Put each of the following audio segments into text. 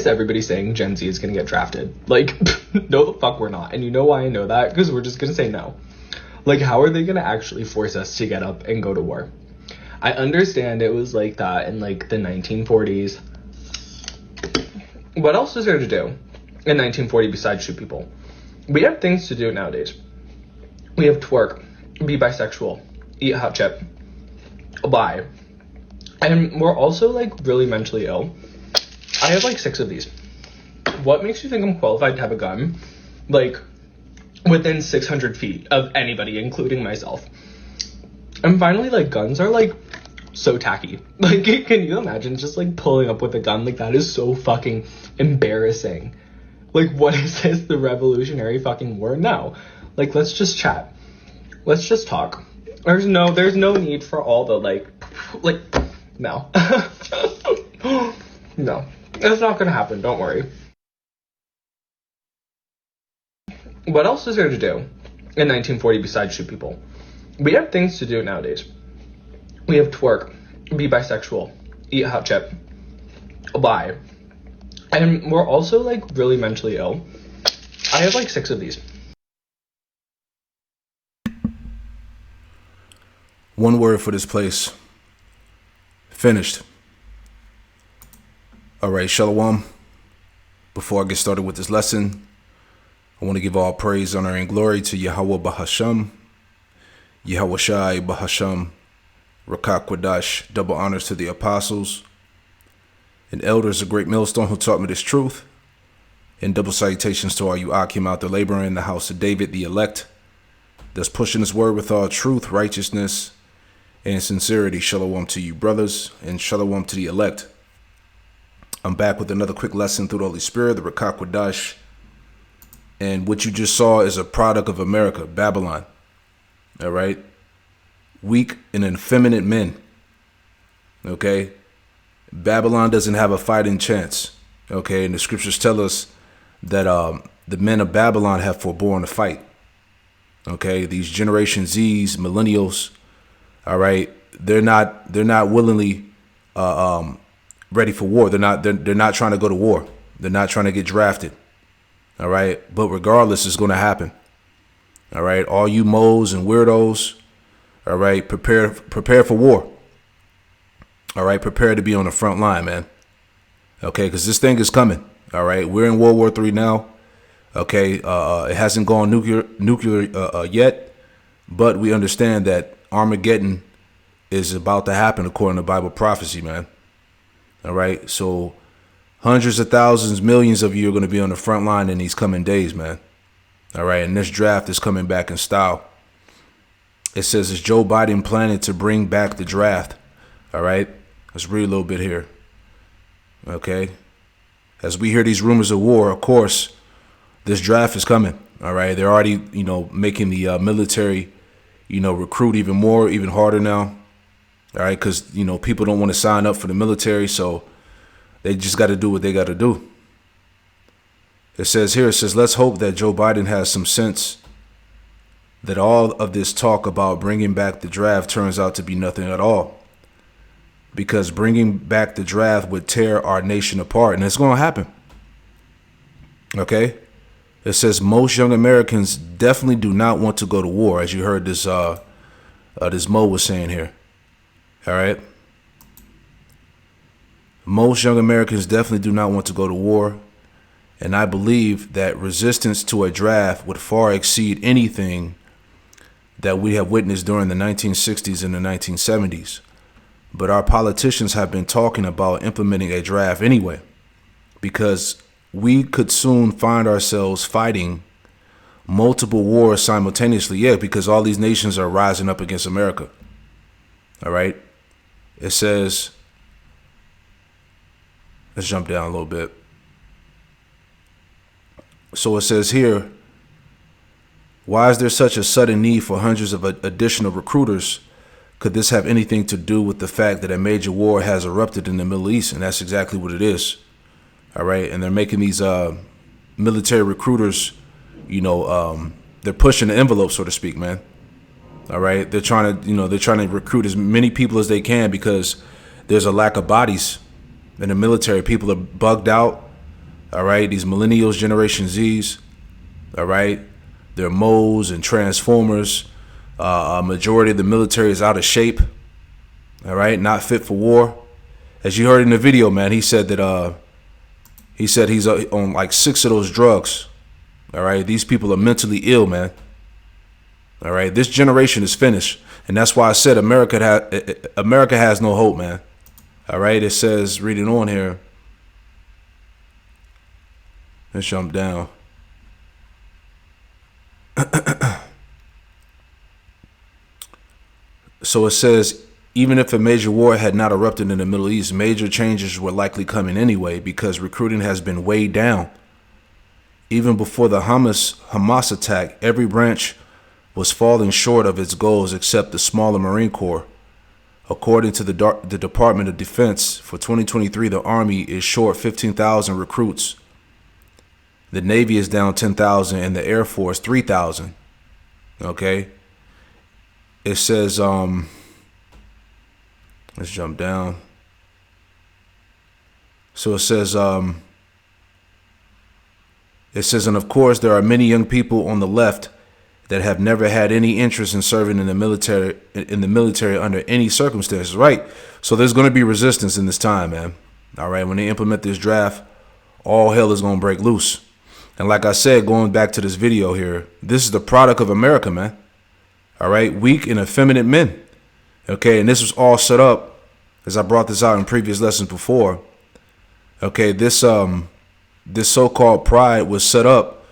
is everybody saying Gen Z is going to get drafted? Like, no the fuck we're not. And you know why I know that? Because we're just going to say no. Like, how are they going to actually force us to get up and go to war? I understand it was like that in like the 1940s. What else is there to do in 1940 besides shoot people? We have things to do nowadays. We have twerk, be bisexual, eat hot chip, lie. And we're also like really mentally ill. I have like 6 of these. What makes you think I'm qualified to have a gun? Like, within 600 feet of anybody, including myself. And finally, like, guns are like so tacky. Like, can you imagine just like pulling up with a gun? Like, that is so fucking embarrassing. Like, what is this, the Revolutionary fucking War? No. Like, let's just chat. Let's just talk. There's no need for all the like, no. No. It's not gonna happen, don't worry. What else is there to do in 1940 besides shoot people? We have things to do nowadays. We have twerk, be bisexual, eat hot chip, lie. And we're also like really mentally ill. I have like 6 of these. One word for this place. Finished. All right, Shalom. Before I get started with this lesson, I want to give all praise, honor, and glory to Yahweh Bahasham, Yahweh Shai Bahasham, Rakak Kwadash. Double honors to the apostles and elders of Great Millstone who taught me this truth. And double salutations to all you Akim out there laboring in the house of David, the elect, that's pushing this word with all truth, righteousness, and sincerity. Shalom to you, brothers, and shalom to the elect. I'm back with another quick lesson through the Holy Spirit, the Rakak Kwadash. And what you just saw is a product of America, Babylon. All right? Weak and effeminate men. Okay? Babylon doesn't have a fighting chance. Okay? And the scriptures tell us that the men of Babylon have forborne to fight. Okay? These Generation Zs, millennials, all right? They're not willingly ready for war. They're not trying to go to war. They're not trying to get drafted. All right. But regardless, it's going to happen. All right. All you moles and weirdos. All right. Prepare for war. All right. Prepare to be on the front line, man. Okay. Because this thing is coming. All right. We're in World War III now. Okay. It hasn't gone nuclear yet. But we understand that Armageddon is about to happen according to Bible prophecy, man. All right. So hundreds of thousands, millions of you are going to be on the front line in these coming days, man. All right. And this draft is coming back in style. It says, is Joe Biden planning to bring back the draft? All right. Let's read a little bit here. Okay. As we hear these rumors of war, of course, this draft is coming. All right. They're already, making the military, recruit even harder now. All right. Because, people don't want to sign up for the military. So they just got to do what they got to do. It says, let's hope that Joe Biden has some sense that all of this talk about bringing back the draft turns out to be nothing at all. Because bringing back the draft would tear our nation apart. And it's going to happen. Okay? It says most young Americans definitely do not want to go to war, as you heard this Mo was saying here. All right? Most young Americans definitely do not want to go to war, and I believe that resistance to a draft would far exceed anything that we have witnessed during the 1960s and the 1970s. But our politicians have been talking about implementing a draft anyway, because we could soon find ourselves fighting multiple wars simultaneously. Yeah, because all these nations are rising up against America. All right. It says, let's jump down a little bit. So it says here, why is there such a sudden need for hundreds of additional recruiters? Could this have anything to do with the fact that a major war has erupted in the Middle East? And that's exactly what it is. All right. And they're making these military recruiters, they're pushing the envelope, so to speak, man. All right. They're trying to recruit as many people as they can because there's a lack of bodies in the military. People are bugged out. All right, these millennials, Generation Zs. All right, they're moles and transformers. A majority of the military is out of shape. All right, not fit for war. As you heard in the video, man, he said that he's on like 6 of those drugs. All right, these people are mentally ill, man. All right, this generation is finished, and that's why I said America has no hope, man. All right, it says, reading on here. Let's jump down. So it says, even if a major war had not erupted in the Middle East, major changes were likely coming anyway because recruiting has been way down. Even before the Hamas attack, every branch was falling short of its goals except the smaller Marine Corps. According to the Department of Defense, for 2023, the Army is short 15,000 recruits. The Navy is down 10,000 and the Air Force 3,000. Okay. It says, let's jump down. So it says, and of course, there are many young people on the left that have never had any interest in serving in the military under any circumstances, right? So there's going to be resistance in this time, man. All right. When they implement this draft, all hell is going to break loose. And like I said, going back to this video here, this is the product of America, man. All right. Weak and effeminate men. Okay. And this was all set up, as I brought this out in previous lessons before. Okay. This so-called pride was set up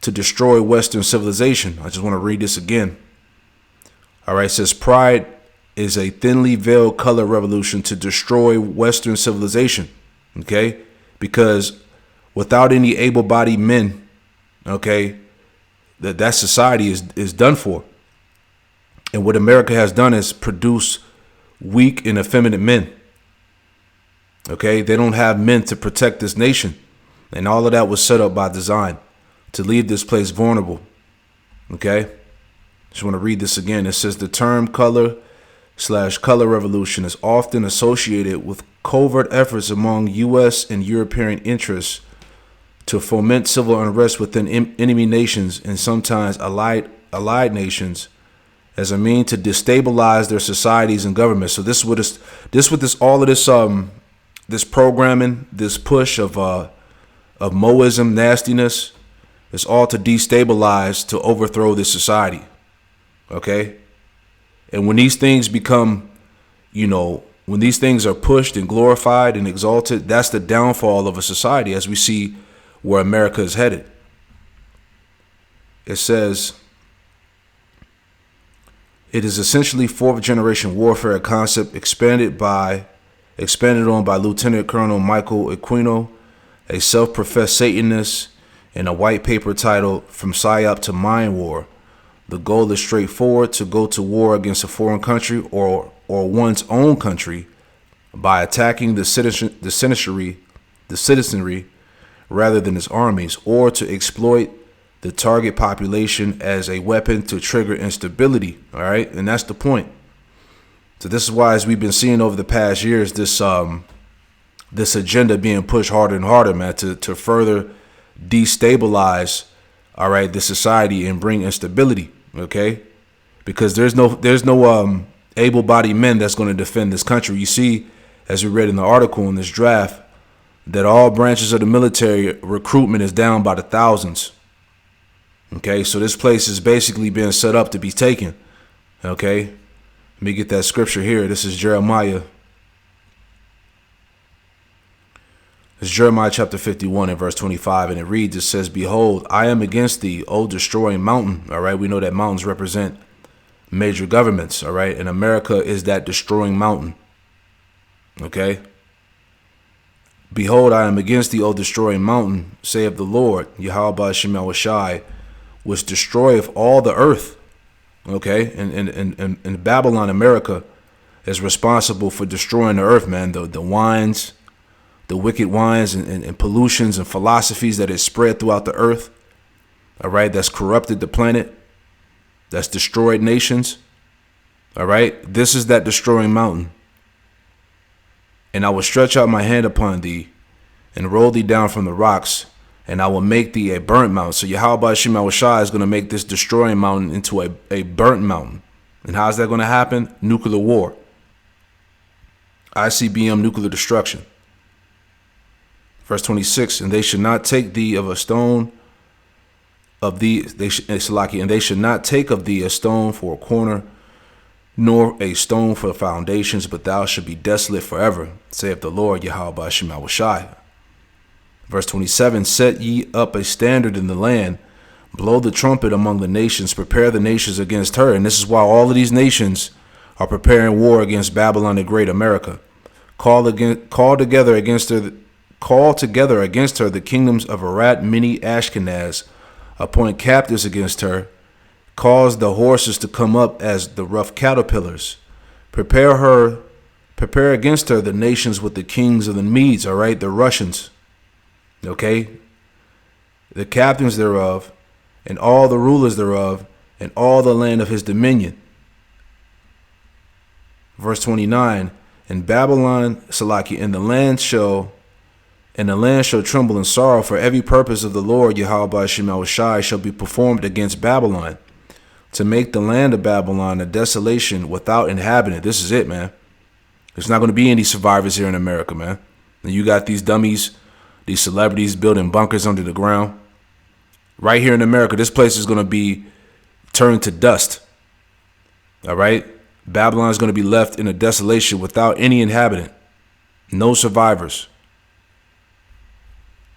to destroy Western civilization. I just want to read this again. All right. It says pride is a thinly veiled color revolution to destroy Western civilization. Okay. Because without any able-bodied men, okay, that society is done for. And what America has done is produce weak and effeminate men. Okay, they don't have men to protect this nation. And all of that was set up by design to leave this place vulnerable. Okay, just want to read this again. It says the term color/color revolution is often associated with covert efforts among U.S. and European interests to foment civil unrest within enemy nations and sometimes allied nations as a means to destabilize their societies and governments. So this programming, this push of Moism nastiness, is all to destabilize, to overthrow this society. Okay, and when these things become, when these things are pushed and glorified and exalted, that's the downfall of a society, as we see where America is headed. It says, it is essentially fourth generation warfare, a concept expanded on by Lieutenant Colonel Michael Aquino, a self-professed Satanist, in a white paper titled From Psyop to Mind War. The goal is straightforward: to go to war against a foreign country or one's own country by attacking the citizenry rather than its armies, or to exploit the target population as a weapon to trigger instability. All right. And that's the point. So this is why, as we've been seeing over the past years, this agenda being pushed harder and harder, man, to further destabilize, all right, the society and bring instability. Okay. Because there's no able-bodied men that's going to defend this country. You see, as we read in the article in this draft, that all branches of the military recruitment is down by the thousands. Okay, so this place is basically being set up to be taken. Okay, let me get that scripture here. This is Jeremiah. It's Jeremiah chapter 51 and verse 25, and it reads, it says, "Behold, I am against thee, O destroying mountain." All right, we know that mountains represent major governments. All right, and America is that destroying mountain. Okay. "Behold, I am against thee, O destroying mountain, saith the Lord, Yahweh Shemel Shai, which destroyeth all the earth." Okay, and Babylon, America, is responsible for destroying the earth, man. The wines, the wicked wines and pollutions and philosophies that is spread throughout the earth. All right, that's corrupted the planet, that's destroyed nations. All right, this is that destroying mountain. "And I will stretch out my hand upon thee, and roll thee down from the rocks, and I will make thee a burnt mountain. So Yahweh Shema Shai is going to make this destroying mountain into a burnt mountain. And how's that going to happen? Nuclear war. ICBM, nuclear destruction. Verse 26, and they should not take thee of a stone of thee, and they should not take of thee a stone for a corner, nor a stone for foundations, but thou should be desolate forever, saith the Lord Yahweh Shema Shai. Verse 27, set ye up a standard in the land, blow the trumpet among the nations, prepare the nations against her. And this is why all of these nations are preparing war against Babylon the Great, America. Call together against her the kingdoms of Arat, Mini, Ashkenaz, appoint captives against her, cause the horses to come up as the rough caterpillars. Prepare against her the nations with the kings of the Medes, all right, the Russians, okay, the captains thereof, and all the rulers thereof, and all the land of his dominion. Verse 29, and Babylon, Salaki, and the land shall tremble in sorrow, for every purpose of the Lord Yahweh Shema Shai shall be performed against Babylon, to make the land of Babylon a desolation without inhabitant. This is it, man. There's not going to be any survivors here in America, man. And you got these dummies, these celebrities building bunkers under the ground. Right here in America, this place is going to be turned to dust. All right? Babylon is going to be left in a desolation without any inhabitant. No survivors.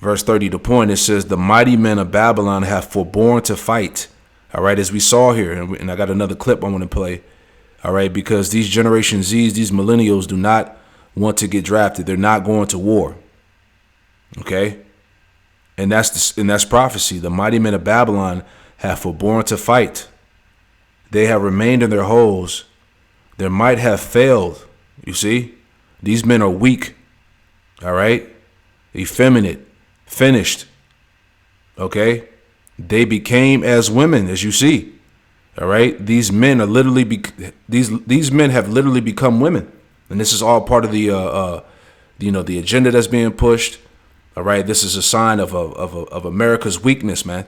Verse 30, the point, it says, the mighty men of Babylon have forborne to fight. All right, as we saw here, and I got another clip I want to play. All right, because these Generation Zs, these millennials do not want to get drafted. They're not going to war. Okay? And that's prophecy. The mighty men of Babylon have forborne to fight. They have remained in their holes. Their might have failed. You see? These men are weak. All right? Effeminate. Finished. Okay? They became as women, as you see. All right? These men are literally these men have literally become women. And this is all part of the the agenda that's being pushed. All right? This is a sign of America's weakness, man.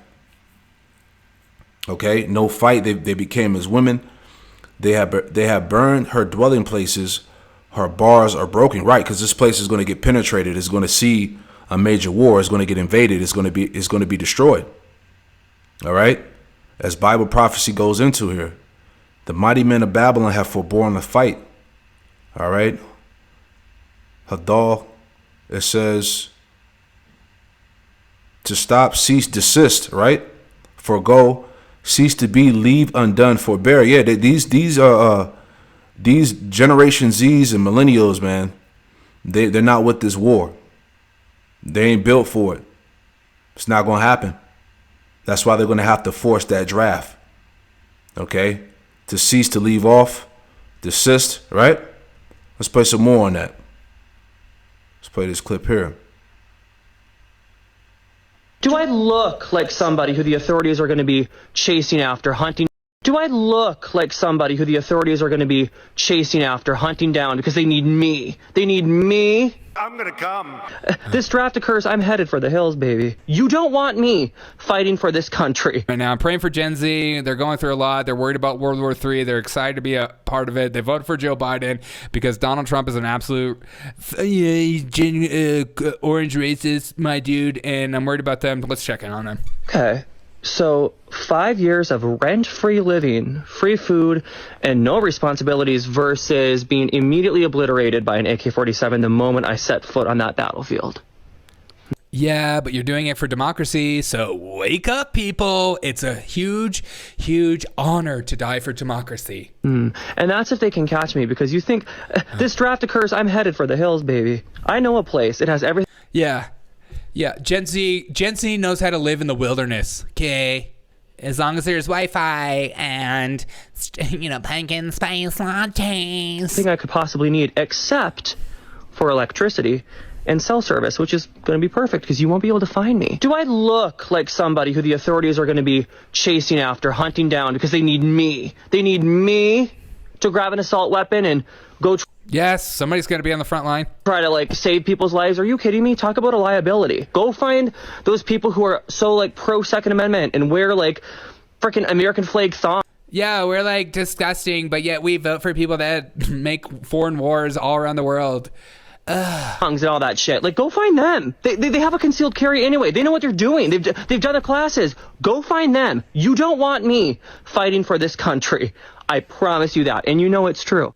Okay? No fight. They became as women. They have burned her dwelling places. Her bars are broken. Right? Because this place is going to get penetrated. It's going to see a major war. It's going to get invaded. It's going to be destroyed. All right? As Bible prophecy goes into here, the mighty men of Babylon have forborne to fight. All right? Hadal, it says to stop, cease, desist, right? Forgo, cease to be, leave undone, forbear. Yeah, these Generation Zs and millennials, man, they're not with this war. They ain't built for it. It's not going to happen. That's why they're going to have to force that draft. Okay? To cease, to leave off, desist, right? Let's play some more on that. Let's play this clip here. Do I look like somebody who the authorities are going to be chasing after, hunting? Do I look like somebody who the authorities are going to be chasing after, hunting down because they need me? They need me. I'm gonna come. This draft occurs, I'm headed for the hills, baby. You don't want me fighting for this country. Right now, I'm praying for Gen Z. They're going through a lot. They're worried about World War III. They're excited to be a part of it. They voted for Joe Biden because Donald Trump is an absolute orange racist, my dude, and I'm worried about them. Let's check in on them. Okay. So 5 years of rent-free living, free food, and no responsibilities versus being immediately obliterated by an AK-47 the moment I set foot on that battlefield. Yeah, but you're doing it for democracy, so wake up, people. It's a huge, huge honor to die for democracy. And that's if they can catch me, because you think, this draft occurs, I'm headed for the hills, baby. I know a place. It has everything. Yeah, Gen Z knows how to live in the wilderness, okay? As long as there's Wi-Fi and, pumpkin spice lattes. I could possibly need, except for electricity and cell service, which is going to be perfect because you won't be able to find me. Do I look like somebody who the authorities are going to be chasing after, hunting down because they need me? They need me to grab an assault weapon and go... Yes, somebody's going to be on the front line. try to like save people's lives. Are you kidding me? Talk about a liability. Go find those people who are so like pro Second Amendment and wear like freaking American flag thongs Yeah, we're like disgusting, but yet we vote for people that make foreign wars all around the world. and all that shit. Like, go find them. They have a concealed carry anyway. They know what they're doing. They've done the classes. Go find them. You don't want me fighting for this country. I promise you that, and you know it's true.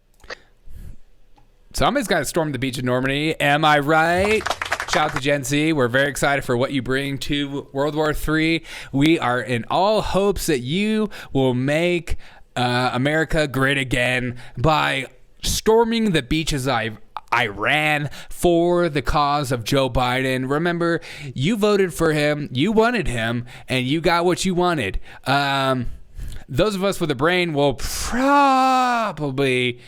Somebody's got to storm the beach in Normandy. Am I right? Shout out to Gen Z. We're very excited for what you bring to World War III. We are in all hopes that you will make America great again by storming the beaches of Iran for the cause of Joe Biden. Remember, you voted for him, you wanted him, and you got what you wanted. Those of us with a brain will probably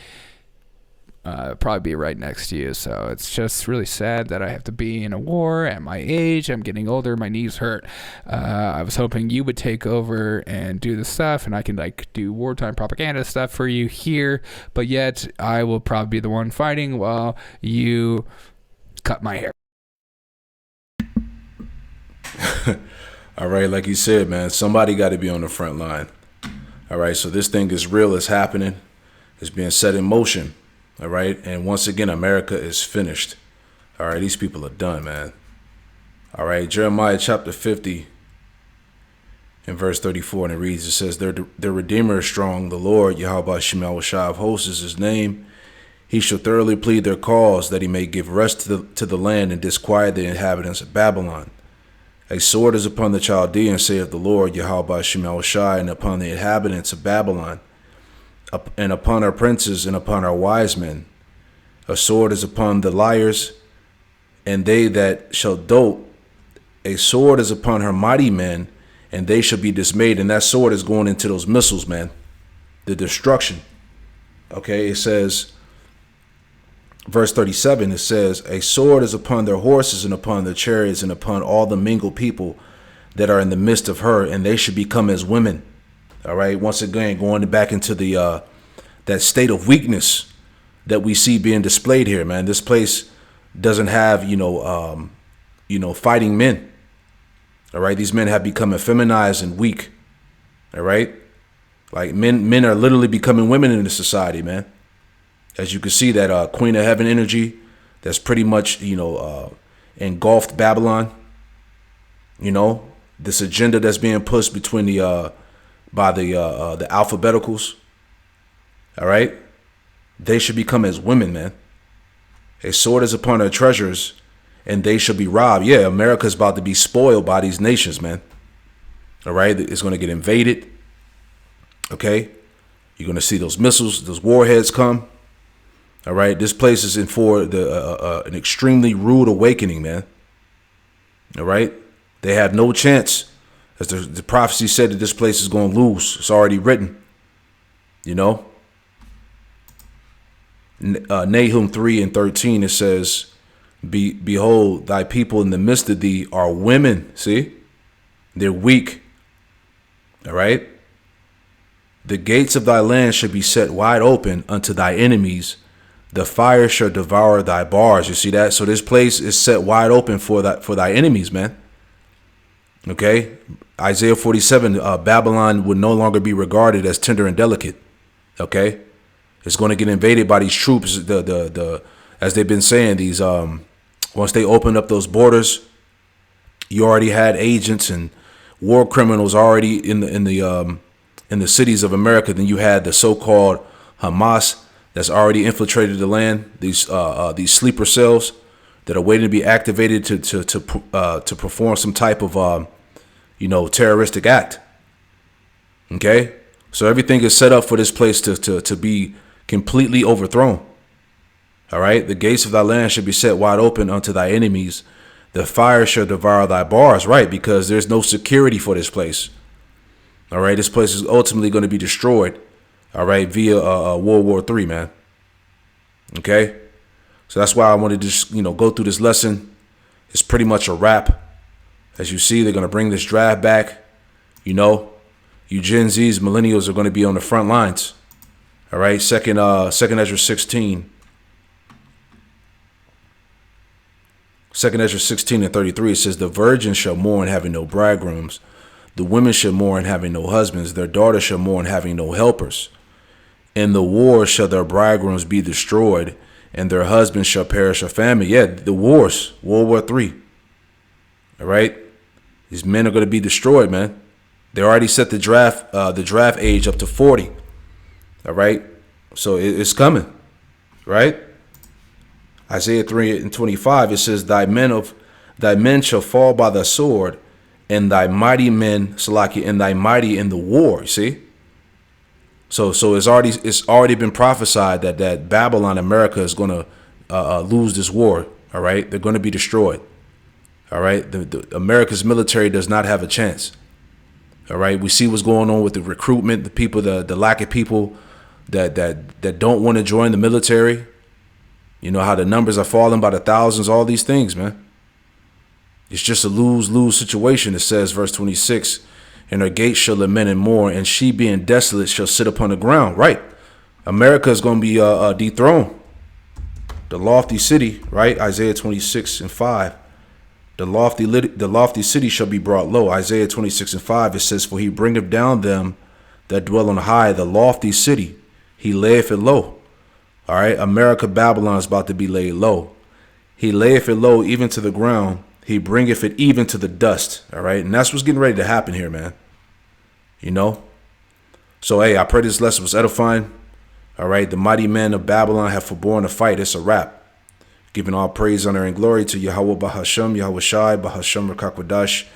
be right next to you. So it's just really sad that I have to be in a war at my age. I'm getting older. My knees hurt. I was hoping you would take over and do the stuff, and I can like do wartime propaganda stuff for you here. But yet I will probably be the one fighting while you cut my hair. All right, like you said, man, somebody got to be on the front line. All right, so this thing is real. It's happening. It's being set in motion. All right. And once again, America is finished. All right. These people are done, man. All right. Jeremiah chapter 50 and verse 34. And it reads, it says, their Redeemer is strong. The Lord, Yahweh Shemel Shah of hosts is his name. He shall thoroughly plead their cause, that he may give rest to the land and disquiet the inhabitants of Babylon. A sword is upon the Chaldeans, saith the Lord, Yahweh Shemel Shah, and upon the inhabitants of Babylon, and upon our princes and upon our wise men. A sword is upon the liars and they that shall dote. A sword is upon her mighty men, and they shall be dismayed. And that sword is going into those missiles, man. The destruction. Okay, it says, verse 37, it says, a sword is upon their horses and upon their chariots and upon all the mingled people that are in the midst of her, and they should become as women. All right. Once again, going back into the that state of weakness that we see being displayed here, man. This place doesn't have, fighting men. All right. These men have become effeminized and weak. All right. Like men are literally becoming women in this society, man. As you can see, that Queen of Heaven energy that's pretty much, engulfed Babylon. This agenda that's being pushed between by the alphabeticals. All right. They should become as women, man. A sword is upon their treasures and they shall be robbed. Yeah, America's about to be spoiled by these nations, man. All right. It's going to get invaded. Okay. You're going to see those missiles, those warheads come. All right. This place is in for an extremely rude awakening, man. All right. They have no chance. As the prophecy said, that this place is going to lose. It's already written. Nahum 3:13, it says, behold, thy people in the midst of thee are women. See? They're weak. All right? The gates of thy land shall be set wide open unto thy enemies. The fire shall devour thy bars. You see that? So this place is set wide open for thy enemies, man. Okay? Isaiah 47, Babylon would no longer be regarded as tender and delicate. Okay? It's going to get invaded by these troops. As they've been saying, these once they open up those borders, you already had agents and war criminals already in the cities of America. Then you had the so-called Hamas that's already infiltrated the land. These sleeper cells that are waiting to be activated to perform some type of terroristic act. Okay, so everything is set up for this place to be completely overthrown. All right, the gates of thy land should be set wide open unto thy enemies. The fire shall devour thy bars. Right, because there's no security for this place. All right, this place is ultimately going to be destroyed. All right, via World War III, man. Okay, so that's why I wanted to just go through this lesson. It's pretty much a wrap. As you see, they're going to bring this draft back. You Gen Zs, millennials are going to be on the front lines. All right. Second Ezra 16 2nd Ezra 16:33, it says, the virgins shall mourn having no bridegrooms. The women shall mourn having no husbands. Their daughters shall mourn having no helpers. In the war shall their bridegrooms be destroyed, and their husbands shall perish of famine. Yeah, the wars, World War III. All right? These men are going to be destroyed, man. They already set the draft age up to 40. All right? So it's coming, right? Isaiah 3:25, it says, thy men shall fall by the sword, and thy mighty men, Salaki, and thy mighty in the war. You see? So it's already been prophesied that Babylon, America, is going to lose this war. All right? They're going to be destroyed. All right? The America's military does not have a chance. All right? We see what's going on with the recruitment, the people, the lack of people that don't want to join the military. You know how the numbers are falling by the thousands, all these things, man. It's just a lose-lose situation. It says, verse 26, and her gates shall lament and mourn, and she being desolate shall sit upon the ground. Right. America is going to be dethroned. The lofty city, right? Isaiah 26:5. The lofty city shall be brought low. Isaiah 26:5, it says, for he bringeth down them that dwell on high, the lofty city. He layeth it low. All right, America, Babylon is about to be laid low. He layeth it low even to the ground. He bringeth it even to the dust. All right, and that's what's getting ready to happen here, man. You know? So, hey, I pray this lesson was edifying. All right, the mighty men of Babylon have forborne to fight. It's a wrap. Giving all praise, honor, and glory to Yahweh Bahasham, Yahweh Shai, Bahasham Rakakwadash,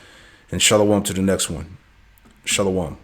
and Shalom to the next one. Shalom.